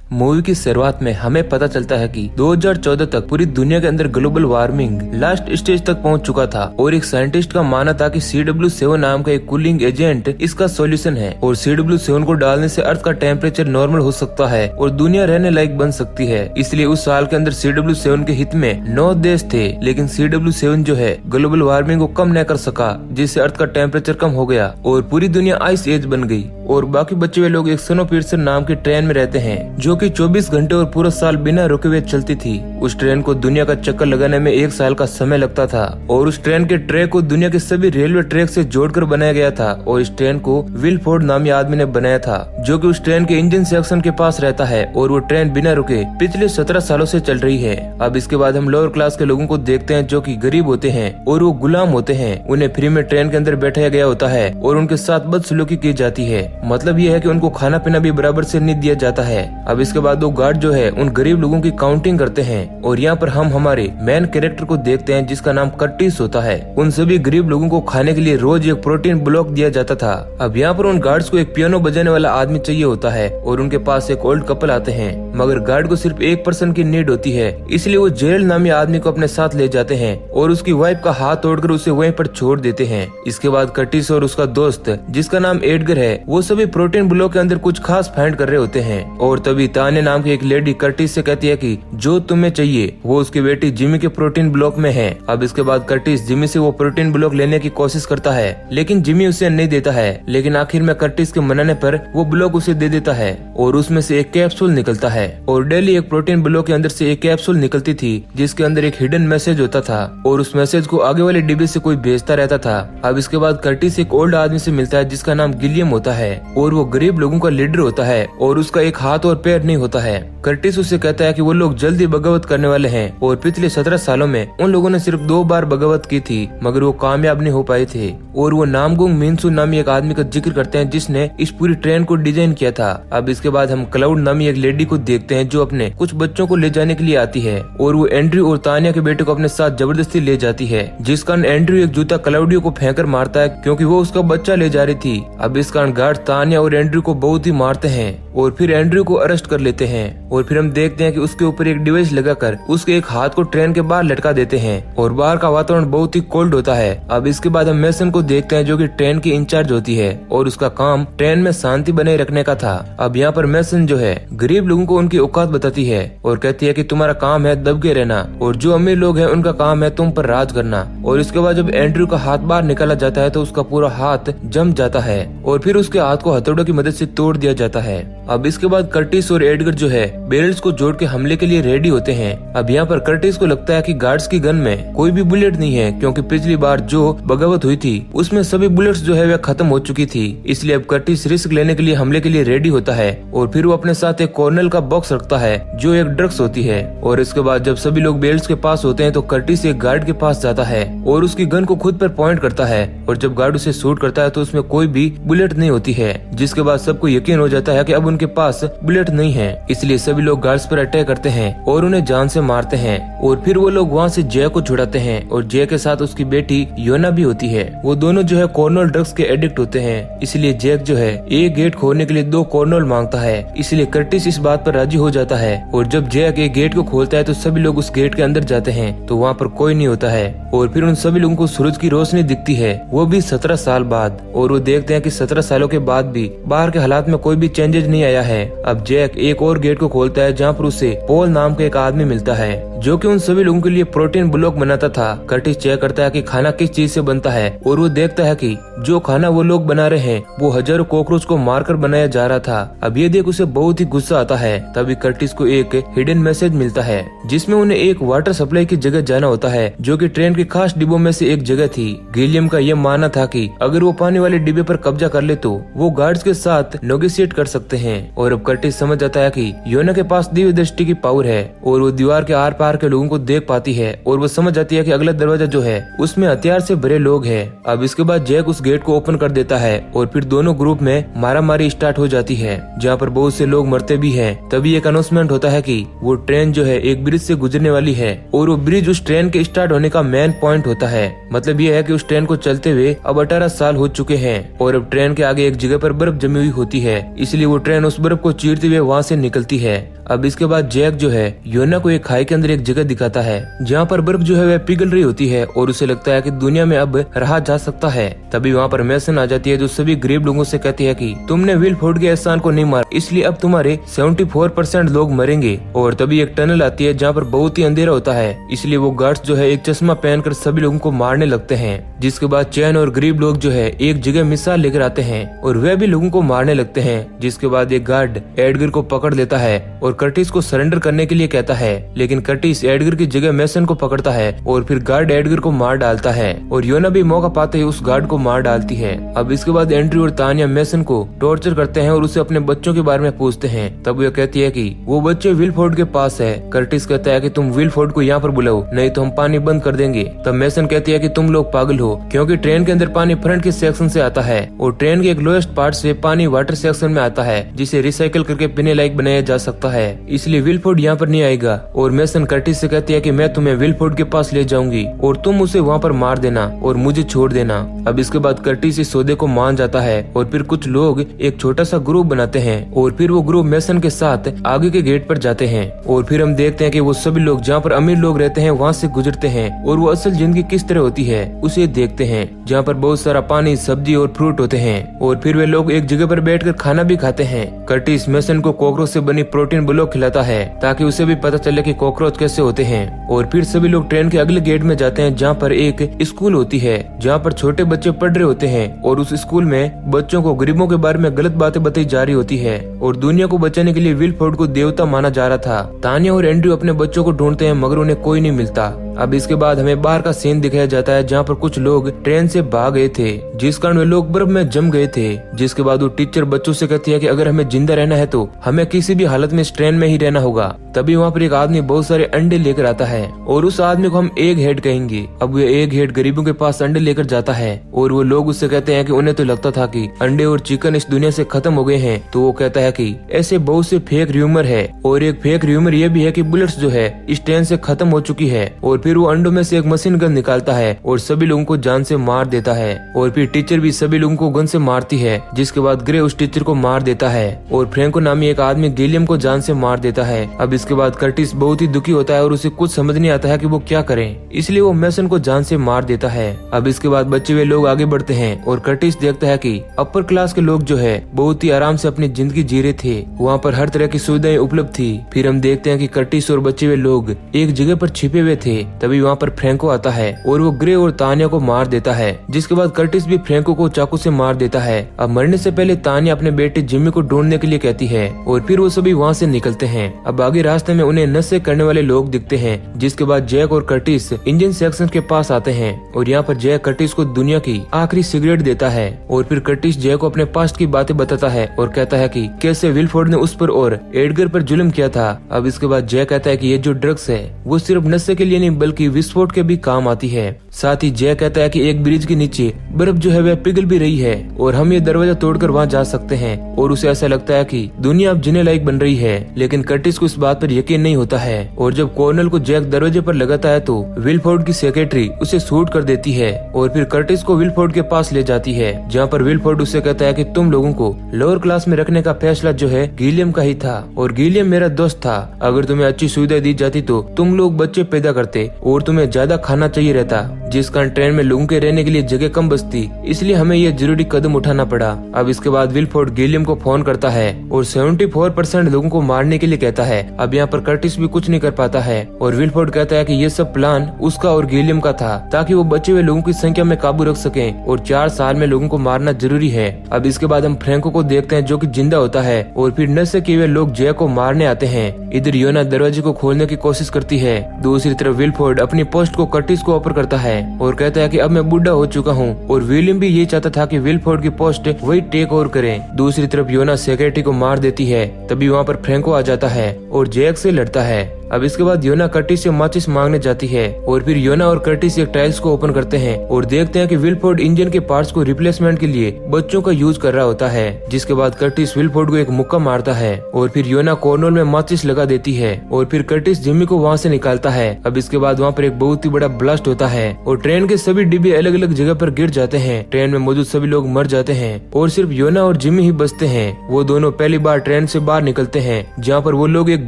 Movie की शुरुआत में हमें पता चलता है कि 2014 तक पूरी दुनिया के अंदर ग्लोबल वार्मिंग लास्ट स्टेज तक पहुंच चुका था और एक साइंटिस्ट का मानना था कि CW7 नाम का एक कूलिंग एजेंट इसका सॉल्यूशन है और CW7 को डालने से अर्थ का टेम्परेचर नॉर्मल हो सकता है और दुनिया रहने लायक बन सकती है। इसलिए उस साल के अंदर CW7 के हित में 9 देश थे, लेकिन CW7 जो है ग्लोबल वार्मिंग को कम न कर सका, जिससे अर्थ का टेम्परेचर कम हो गया और पूरी दुनिया आइस एज बन गई। और बाकी बचे हुए लोग एक स्नोपियर्सर नाम की ट्रेन में रहते हैं जो कि 24 घंटे और पूरा साल बिना रुके हुए चलती थी। उस ट्रेन को दुनिया का चक्कर लगाने में 1 साल का समय लगता था और उस ट्रेन के ट्रैक को दुनिया के सभी रेलवे ट्रैक से जोड़कर बनाया गया था और इस ट्रेन को विलफोर्ड नामी आदमी ने बनाया था जो कि उस ट्रेन के इंजन सेक्शन के पास रहता है और वो ट्रेन बिना रुके पिछले 17 सालों से चल रही है। अब इसके बाद हम लोअर क्लास के लोगों को देखते हैं जो कि गरीब होते हैं और वो गुलाम होते हैं। उन्हें फ्री में ट्रेन के अंदर बैठाया गया होता है और उनके साथ बदसलूकी की जाती है। मतलब ये है कि उनको खाना पीना भी बराबर से नहीं दिया जाता है। अब इसके बाद वो गार्ड जो है उन गरीब लोगों की काउंटिंग करते हैं और यहाँ पर हम हमारे मेन कैरेक्टर को देखते हैं जिसका नाम कर्टिस होता है। उन सभी गरीब लोगों को खाने के लिए रोज एक प्रोटीन ब्लॉक दिया जाता था। अब यहाँ पर उन गार्ड्स को एक पियानो बजाने वाला आदमी चाहिए होता है और उनके पास एक ओल्ड कपल आते हैं, मगर गार्ड को सिर्फ एक पर्सन की नीड होती है, इसलिए वो जेरल नामी आदमी को अपने साथ ले जाते हैं और उसकी वाइफ का हाथ तोड़कर उसे वहीं पर छोड़ देते हैं। इसके बाद कर्टिस और उसका दोस्त जिसका नाम एडगर है वो सभी प्रोटीन ब्लॉक के अंदर कुछ खास फाइंड कर रहे होते हैं और तभी तान्या नाम की एक लेडी कर्टिस से कहती है कि जो तुम्हें चाहिए वो उसकी बेटी जिमी के प्रोटीन ब्लॉक में है। अब इसके बाद कर्टिस जिमी से वो प्रोटीन ब्लॉक लेने की कोशिश करता है लेकिन जिमी उसे नहीं देता है, लेकिन आखिर में कर्टिस के मनाने पर वो ब्लॉक उसे दे देता है और उसमें से एक कैप्सूल निकलता है और डेली एक प्रोटीन ब्लॉक के अंदर से एक कैप्सूल निकलती थी जिसके अंदर एक हिडन मैसेज होता था और उस मैसेज को आगे वाले डिब्बे से कोई भेजता रहता था। अब इसके बाद कर्टिस एक ओल्ड आदमी से मिलता है जिसका नाम गिलियम होता है और वो गरीब लोगों का लीडर होता है और उसका एक हाथ और पैर नहीं होता है। कर्टिस उसे कहता है कि वो लोग जल्दी बगावत करने वाले हैं और पिछले 17 सालों में उन लोगों ने सिर्फ 2 बार बगावत की थी मगर वो कामयाब नहीं हो पाए थे और वो नामगुंग मिनसू नामी एक आदमी का जिक्र करते हैं जिसने इस पूरी ट्रेन को डिजाइन किया था। अब इसके बाद हम क्लाउड नामी एक लेडी को देखते हैं जो अपने कुछ बच्चों को ले जाने के लिए आती है और वो एंड्रयू और तान्या के बेटे को अपने साथ जबरदस्ती ले जाती है, जिस कारण एंड्रयू एक जूता क्लाउडियो को फेंकर मारता है क्योंकि वो उसका बच्चा ले जा रही थी। अब इस कारण गार्ड तान्या और एंड्रयू को बहुत ही मारते हैं और फिर एंड्रयू को अरेस्ट कर लेते हैं और फिर हम देखते हैं कि उसके ऊपर एक डिवाइस लगाकर उसके एक हाथ को ट्रेन के बाहर लटका देते हैं और बाहर का वातावरण बहुत ही कोल्ड होता है। अब इसके बाद हम मेसन को देखते हैं जो कि ट्रेन की इंचार्ज होती है और उसका काम ट्रेन में शांति बनाए रखने का था। अब यहाँ पर मेसन जो है गरीब लोगों को उनकी औकात बताती है और कहती है कि तुम्हारा काम है दबके रहना और जो अमीर लोग हैं उनका काम है तुम पर राज करना। और इसके बाद जब एंड्रयू का हाथ बाहर निकाला जाता है तो उसका पूरा हाथ जम जाता है और फिर उसके हाथ को हथौड़ों की मदद से तोड़ दिया जाता है। अब इसके बाद कर्टिस और एडगर जो है बैरल्स को जोड़ के हमले के लिए रेडी होते हैं। अब यहाँ पर कर्टिस को लगता है कि गार्ड्स की गन में कोई भी बुलेट नहीं है क्योंकि पिछली बार जो बगावत हुई थी उसमें सभी बुलेट्स जो है वह खत्म हो चुकी थी, इसलिए अब कर्टिस रिस्क लेने के लिए हमले के लिए रेडी होता है और फिर वो अपने साथ एक कॉर्नल का बॉक्स रखता है जो एक ड्रग्स होती है। और इसके बाद जब सभी लोग बेल्ट के पास होते हैं तो कर्टिस एक गार्ड के पास जाता है और उसकी गन को खुद पर पॉइंट करता है और जब गार्ड उसे शूट करता है तो उसमें कोई भी बुलेट नहीं होती है, जिसके बाद सबको यकीन हो जाता है कि अब उनके पास बुलेट नहीं है। इसलिए सभी लोग गार्ड्स पर अटैक करते हैं और उन्हें जान से मारते हैं और फिर वो लोग वहाँ से जय को छुड़ाते हैं और जय के साथ उसकी बेटी योना भी होती है। वो दोनों जो है कॉर्नल ड्रग्स के एडिक्ट होते हैं, इसलिए जैक जो है एक गेट खोलने के लिए 2 कॉर्नल मांगता है, इसलिए कर्टिस इस बात पर राजी हो जाता है और जब जैक एक गेट को खोलता है तो सभी लोग उस गेट के अंदर जाते हैं तो वहाँ पर कोई नहीं होता है और फिर उन सभी लोगों को सूरज की रोशनी दिखती है, वो भी 17 साल बाद। और वो देखते हैं कि 17 सालों के बाद भी बाहर के हालात में कोई भी चेंजेस नहीं आया है। अब जैक एक और गेट को खोलता है जहाँ पर उसे पॉल नाम का एक आदमी मिलता है जो कि उन सभी लोगों के लिए प्रोटीन ब्लॉक बनाता था। कर्टिस चेक करता है कि खाना किस चीज से बनता है और वो देखता है कि जो खाना वो लोग बना रहे हैं वो हजारों कॉकरोच को मारकर बनाया जा रहा था। अब ये देख उसे बहुत ही गुस्सा आता है। तभी कर्टिस को एक हिडन मैसेज मिलता है जिसमें उन्हें एक वाटर सप्लाई की जगह जाना होता है जो कि ट्रेन के खास डिब्बों में से एक जगह थी। गिलियम का ये मानना था कि अगर वो पानी वाले डिब्बे पर कब्जा कर ले तो वो गार्ड्स के साथ नेगोशिएट कर सकते हैं और अब कर्टिस समझ जाता है कि योना के पास दिव्य दृष्टि की पावर है और वो दीवार के आर पार पार के लोगों को देख पाती है और वो समझ जाती है कि अगला दरवाजा जो है उसमें हथियार से भरे लोग हैं। अब इसके बाद जैक उस गेट को ओपन कर देता है और फिर दोनों ग्रुप में मारामारी स्टार्ट हो जाती है, जहाँ पर बहुत से लोग मरते भी हैं। तभी एक अनाउंसमेंट होता है कि वो ट्रेन जो है एक ब्रिज से गुजरने वाली है और वो ब्रिज उस ट्रेन के स्टार्ट होने का मेन पॉइंट होता है। मतलब ये है कि उस ट्रेन को चलते हुए अब 18 साल हो चुके हैं और अब ट्रेन के आगे एक जगह पर बर्फ जमी हुई होती है, इसलिए वो ट्रेन उस बर्फ को चीरते हुए वहाँ से निकलती है। अब इसके बाद जैक जो है योना को एक खाई के अंदर एक जगह दिखाता है जहाँ पर बर्फ जो है वह पिघल रही होती है और उसे लगता है कि दुनिया में अब रहा जा सकता है। तभी वहाँ पर मेसन आ जाती है जो सभी गरीब लोगों से कहती है कि तुमने विलफोर्ड के एहसान को नहीं मारा, इसलिए अब तुम्हारे 74% लोग मरेंगे। और तभी एक टनल आती है जहाँ पर बहुत ही अंधेरा होता है, इसलिए वो गार्ड्स जो है एक चश्मा पहनकर सभी लोगों को मारने लगते हैं। जिसके बाद चैन और गरीब लोग जो है एक जगह मिसाल लेकर आते हैं और वह भी लोगों को मारने लगते हैं। जिसके बाद एक गार्ड एडगर को पकड़ लेता है और कर्टिस को सरेंडर करने के लिए कहता है, लेकिन कर्टिस एडगर की जगह मेसन को पकड़ता है और फिर गार्ड एडगर को मार डालता है और योना भी मौका पाते ही उस गार्ड को मार डालती है। अब इसके बाद एंड्रयू और तानिया मेसन को टॉर्चर करते हैं और उसे अपने बच्चों के बारे में पूछते हैं। तब वह कहती है कि वो बच्चे विलफोर्ड के पास है। कर्टिस कहता है कि तुम विलफोर्ड को यहाँ पर बुलाओ, नहीं तो हम पानी बंद कर देंगे। तब मेसन कहती है कि तुम लोग पागल हो, क्योंकि ट्रेन के अंदर पानी फ्रंट के सेक्शन से आता है और ट्रेन के एक लोएस्ट पार्ट से पानी वाटर सेक्शन में आता है, जिसे रिसाइकल करके पीने लायक बनाया जा सकता है, इसलिए विलफोर्ड यहाँ पर नहीं आएगा। और मेसन कर्टिस से कहती है कि मैं तुम्हें विलफोर्ड के पास ले जाऊंगी और तुम उसे वहाँ पर मार देना और मुझे छोड़ देना। अब इसके बाद कर्टिस इस सौदे को मान जाता है और फिर कुछ लोग एक छोटा सा ग्रुप बनाते हैं और फिर वो ग्रुप मेसन के साथ आगे के गेट पर जाते हैं और फिर हम देखते हैं कि वो सभी लोग जहाँ पर अमीर लोग रहते हैं वहाँ से गुजरते हैं और वो असल जिंदगी किस तरह होती है उसे देखते हैं, जहाँ पर बहुत सारा पानी, सब्जी और फ्रूट होते हैं और फिर वे लोग एक जगह पर बैठकर खाना भी खाते हैं। कर्टिस मेसन को कॉकरोच से बनी प्रोटीन ब्लॉक खिलाता है ताकि उसे भी पता चले कि कॉकरोच कैसे होते हैं। और फिर सभी लोग ट्रेन के अगले गेट में जाते हैं जहाँ पर एक स्कूल होती है जहाँ पर छोटे बच्चे पढ़ रहे होते हैं और उस स्कूल में बच्चों को गरीबों के बारे में गलत बातें बताई जा रही होती है और दुनिया को बचाने के लिए विलफोर्ड को देवता माना जा रहा था। तानिया और एंड्रयू अपने बच्चों को ढूंढते हैं मगर उन्हें कोई नहीं मिलता। अब इसके बाद हमें बाहर का सीन दिखाया जाता है जहाँ पर कुछ लोग ट्रेन से भाग गए थे, जिस कारण वे लोग बर्फ में जम गए थे। जिसके बाद वो टीचर बच्चों से कहती है कि अगर हमें जिंदा रहना है तो हमें किसी भी हालत में इस ट्रेन में ही रहना होगा। तभी वहाँ पर एक आदमी बहुत सारे अंडे लेकर आता है और उस आदमी को हम एग हेड कहेंगे। अब वो एग हेड गरीबों के पास अंडे लेकर जाता है और वो लोग उससे कहते हैं कि उन्हें तो लगता था कि अंडे और चिकन इस दुनिया से खत्म हो गए हैं। तो वो कहता है कि ऐसे बहुत से फेक र्यूमर है और एक फेक र्यूमर ये भी है कि बुलेट्स जो है इस ट्रेन से खत्म हो चुकी है। और फिर वो अंडों में से एक मशीन गन निकालता है और सभी लोगों को जान से मार देता है और फिर टीचर भी सभी लोगों को गन से मारती है। जिसके बाद ग्रे उस टीचर को मार देता है और फ्रैंको नामी एक आदमी गिलियम को जान से मार देता है। अब इसके बाद कर्टिस बहुत ही दुखी होता है और उसे कुछ समझ नहीं आता है कि वो क्या करे, इसलिए वो मेसन को जान से मार देता है। अब इसके बाद बच्चे वे लोग आगे बढ़ते हैं और कर्टिस देखता है कि अपर क्लास के लोग जो है बहुत ही आराम से अपनी जिंदगी जी रहे थे, वहाँ पर हर तरह की सुविधाएं उपलब्ध थी। फिर हम देखते हैं कि कर्टिस और बच्चे वे लोग एक जगह पर छिपे हुए थे। तभी वहाँ पर फ्रैंको आता है और वो ग्रे और तानिया को मार देता है। जिसके बाद कर्टिस भी फ्रैंको को चाकू से मार देता है। अब मरने से पहले तानिया अपने बेटे जिम्मी को ढूंढने के लिए कहती है और फिर वो सभी वहाँ से निकलते हैं। अब आगे रास्ते में उन्हें नशे करने वाले लोग दिखते हैं। जिसके बाद जैक और कर्टिस इंजन सेक्शन के पास आते हैं और यहाँ पर जैक कर्टिस को दुनिया की आखिरी सिगरेट देता है और फिर कर्टिस जैक को अपने पास्ट की बातें बताता है और कहता है कि कैसे विलफोर्ड ने उस पर और एडगर पर जुल्म किया था। अब इसके बाद जैक कहता है कि ये जो ड्रग्स है वो सिर्फ नशे के लिए नहीं बल्कि विस्फोट के भी काम आती है। साथ ही जैक कहता है कि एक ब्रिज के नीचे बर्फ जो है वह पिघल भी रही है और हम ये दरवाजा तोड़कर वहाँ जा सकते हैं और उसे ऐसा लगता है कि दुनिया अब जीने लायक बन रही है। लेकिन कर्टिस को इस बात पर यकीन नहीं होता है और जब कॉर्नल को जैक दरवाजे पर लगाता है तो विलफोर्ड की सेक्रेटरी उसे शूट कर देती है और फिर कर्टिस को विलफोर्ड के पास ले जाती है, जहाँ पर विलफोर्ड उससे कहता है कि तुम लोगों को लोअर क्लास में रखने का फैसला जो है गिलियम का ही था और गिलियम मेरा दोस्त था। अगर तुम्हें अच्छी सुविधा दी जाती तो तुम लोग बच्चे पैदा करते और तुम्हें ज्यादा खाना चाहिए रहता, जिस कारण ट्रेन में लोगों के रहने के लिए जगह कम बचती, इसलिए हमें यह जरूरी कदम उठाना पड़ा। अब इसके बाद विलफोर्ड गिलियम को फोन करता है और 74% लोगों को मारने के लिए कहता है। अब यहाँ पर कर्टिस भी कुछ नहीं कर पाता है और विलफोर्ड कहता है कि ये सब प्लान उसका और गिलियम का था ताकि वो बचे हुए लोगों की संख्या में काबू रख सकें और 4 साल में लोगों को मारना जरूरी है। अब इसके बाद हम फ्रैंको को देखते हैं जो कि जिंदा होता है और फिर नशे किए हुए लोग जैक को मारने आते हैं। इधर योना दरवाजे को खोलने की कोशिश करती है, दूसरी तरफ विलफोर्ड अपनी पोस्ट को कर्टिस को ऑफर करता है और कहता है कि अब मैं बूढ़ा हो चुका हूँ और विलियम भी ये चाहता था कि विलफोर्ड की पोस्ट वही टेक ओवर करे। दूसरी तरफ योना सेक्रेटरी को मार देती है। तभी वहाँ पर फ्रैंको आ जाता है और जैक से लड़ता है अब इसके बाद योना कर्टिस से माचिस मांगने जाती है और फिर योना और कर्टिस एक टाइल्स को ओपन करते हैं और देखते हैं कि विलफोर्ड इंजन के पार्ट्स को रिप्लेसमेंट के लिए बच्चों का यूज कर रहा होता है। जिसके बाद कर्टिस विलफोर्ड को एक मुक्का मारता है और फिर योना कॉर्नर में माचिस लगा देती है और फिर कर्टिस जिम्मी को वहाँ से निकालता है। अब इसके बाद वहाँ पर एक बहुत ही बड़ा ब्लास्ट होता है और ट्रेन के सभी डिब्बे अलग अलग जगह पर गिर जाते हैं। ट्रेन में मौजूद सभी लोग मर जाते हैं और सिर्फ योना और जिम्मी ही बचते हैं। वो दोनों पहली बार ट्रेन से बाहर निकलते हैं जहाँ पर वो लोग एक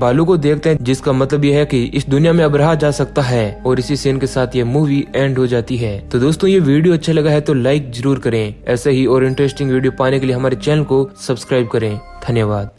भालू को देखते हैं, जिसका मतलब यह है कि इस दुनिया में अब रहा जा सकता है। और इसी सीन के साथ ये मूवी एंड हो जाती है। तो दोस्तों ये वीडियो अच्छा लगा है तो लाइक जरूर करें। ऐसे ही और इंटरेस्टिंग वीडियो पाने के लिए हमारे चैनल को सब्सक्राइब करें। धन्यवाद।